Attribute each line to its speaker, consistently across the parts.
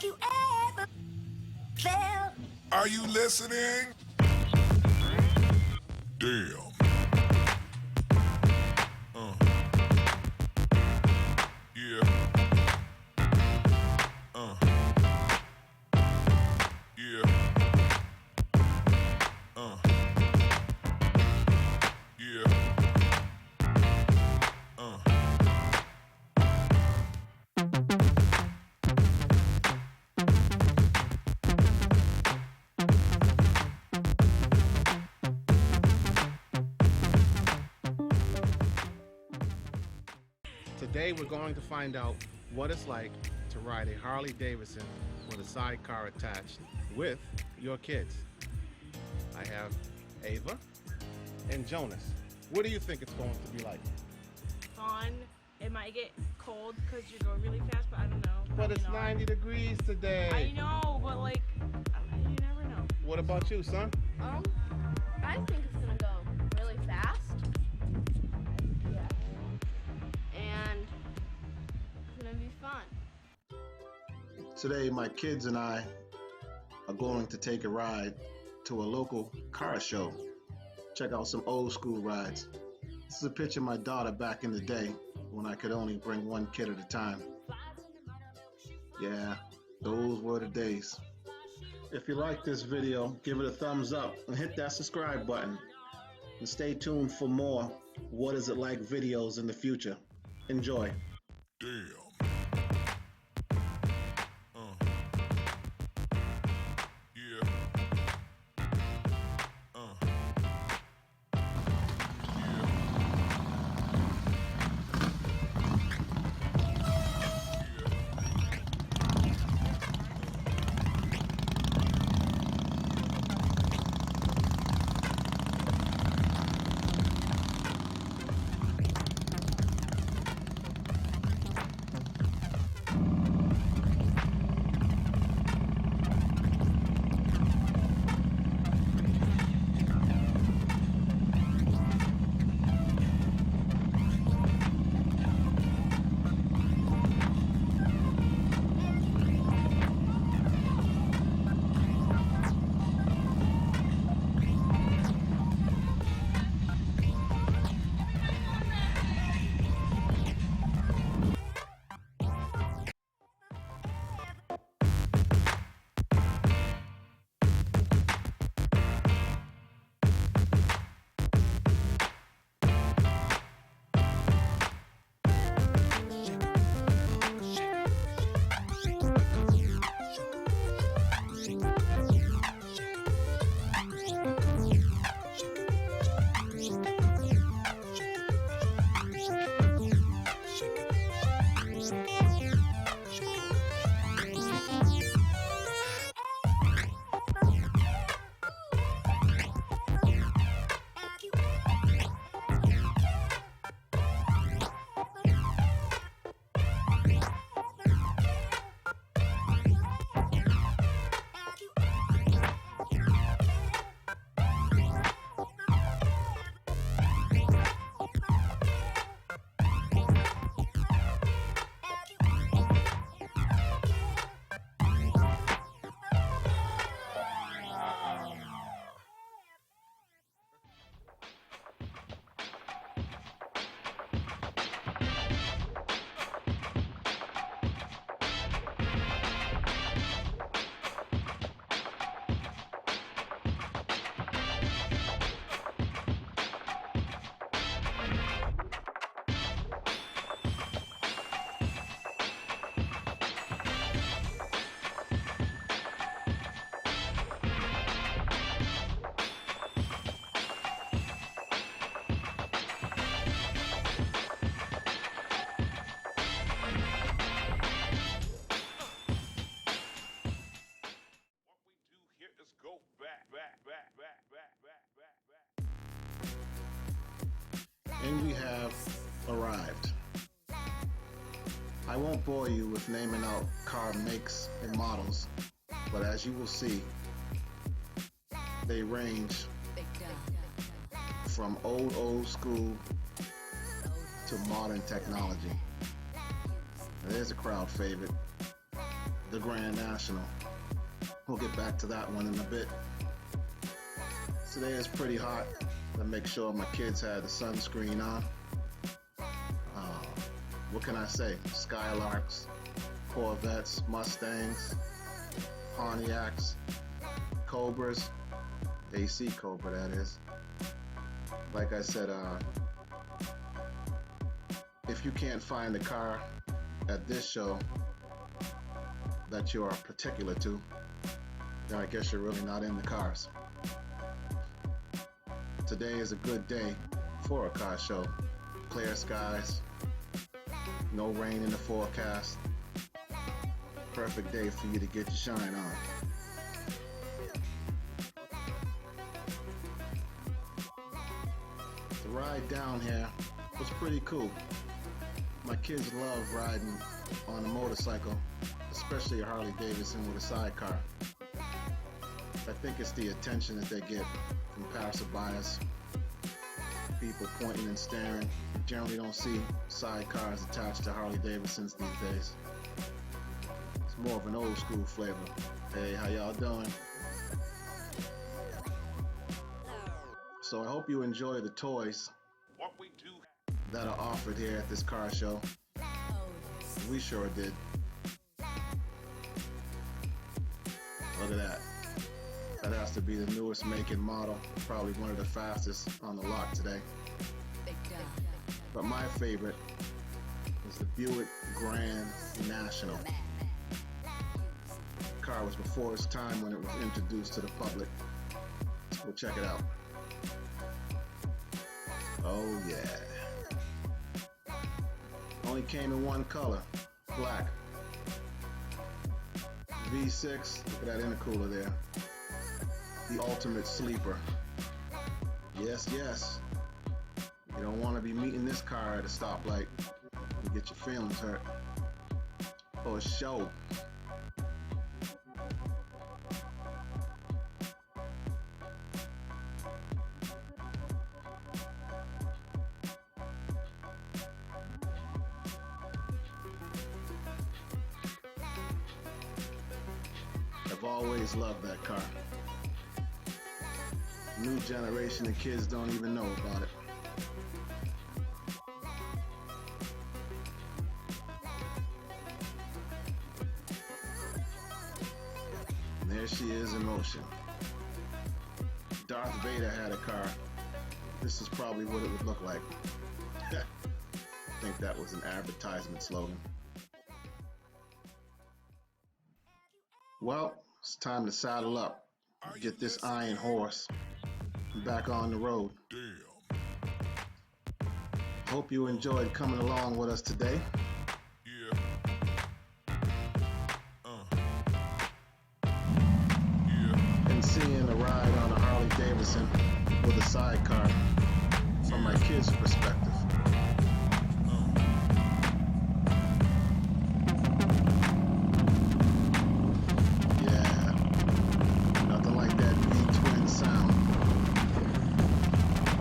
Speaker 1: Have you ever felt?
Speaker 2: Are you listening? Damn. Yeah. Yeah. Yeah.
Speaker 3: Today we're going to find out what it's like to ride a Harley Davidson with a sidecar attached with your kids. I have Ava and Jonas. What do you think it's going to be like?
Speaker 4: Fun. It might get cold because you're going really fast, but I don't know.
Speaker 3: But it's
Speaker 4: not.
Speaker 3: 90 degrees today.
Speaker 4: I know, but like, you never know.
Speaker 3: What about you, son?
Speaker 5: I think it's gonna go really fast. Yeah. And it's gonna be fun.
Speaker 6: Today, my kids and I are going to take a ride to a local car show. Check out some old school rides. This is a picture of my daughter back in the day when I could only bring one kid at a time. Yeah, those were the days. If you like this video, give it a thumbs up and hit that subscribe button. And stay tuned for more What Is It Like videos in the future. Enjoy.
Speaker 2: Damn. Yeah. Go back.
Speaker 6: And we have arrived. I won't bore you with naming out car makes and models, but as you will see, they range from old school to modern technology. There's a crowd favorite, the Grand National. We'll get back to that one in a bit. Today is pretty hot. I make sure my kids had the sunscreen on. What can I say? Skylarks, Corvettes, Mustangs, Pontiacs, Cobras, AC Cobra that is. Like I said, if you can't find a car at this show that you are particular to, then I guess you're really not into cars. Today is a good day for a car show. Clear skies, no rain in the forecast. Perfect day for you to get your shine on. The ride down here was pretty cool. My kids love riding on a motorcycle, especially a Harley Davidson with a sidecar. I think it's the attention that they get from passerbyers, people pointing and staring. You generally don't see sidecars attached to Harley Davidsons these days. It's more of an old school flavor. Hey, how y'all doing? So I hope you enjoy the toys
Speaker 2: What we do.
Speaker 6: that are offered here at this car show. We sure did. Look at that. That has to be the newest make and model. Probably one of the fastest on the lot today. But my favorite is the Buick Grand National. The car was before its time when it was introduced to the public. Let's go check it out. Oh yeah. Only came in one color, black. V6, look at that intercooler there. The ultimate sleeper. Yes, yes. You don't want to be meeting this car at a stoplight and get your feelings hurt. For a show. I've always loved that car. New generation of kids don't even know about it. And there she is in motion. Darth Vader had a car. This is probably what it would look like. I think that was an advertisement slogan. Well, it's time to saddle up, get this iron horse back on the road.
Speaker 2: Damn.
Speaker 6: Hope you enjoyed coming along with us today.
Speaker 2: Yeah. Yeah.
Speaker 6: And seeing a ride on a Harley Davidson with a sidecar from my kids' perspective. Yeah, nothing like that V-twin sound.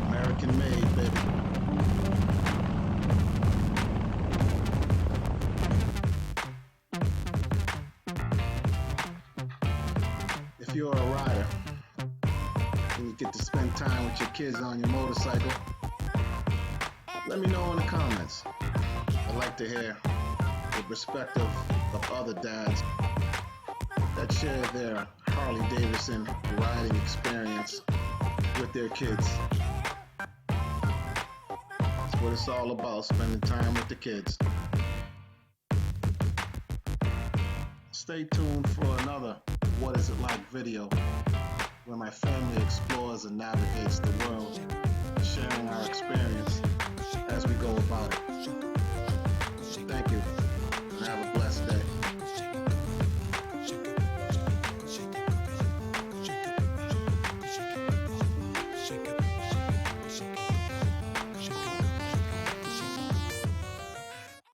Speaker 6: American made, baby. If you're a rider and you get to spend time with your kids on your motorcycle, let me know in the comments. I'd like to hear the perspective of other dads that share their Harley Davidson riding experience with their kids. That's what it's all about, spending time with the kids. Stay tuned for another What Is It Like video, where my family explores and navigates the world, sharing our experience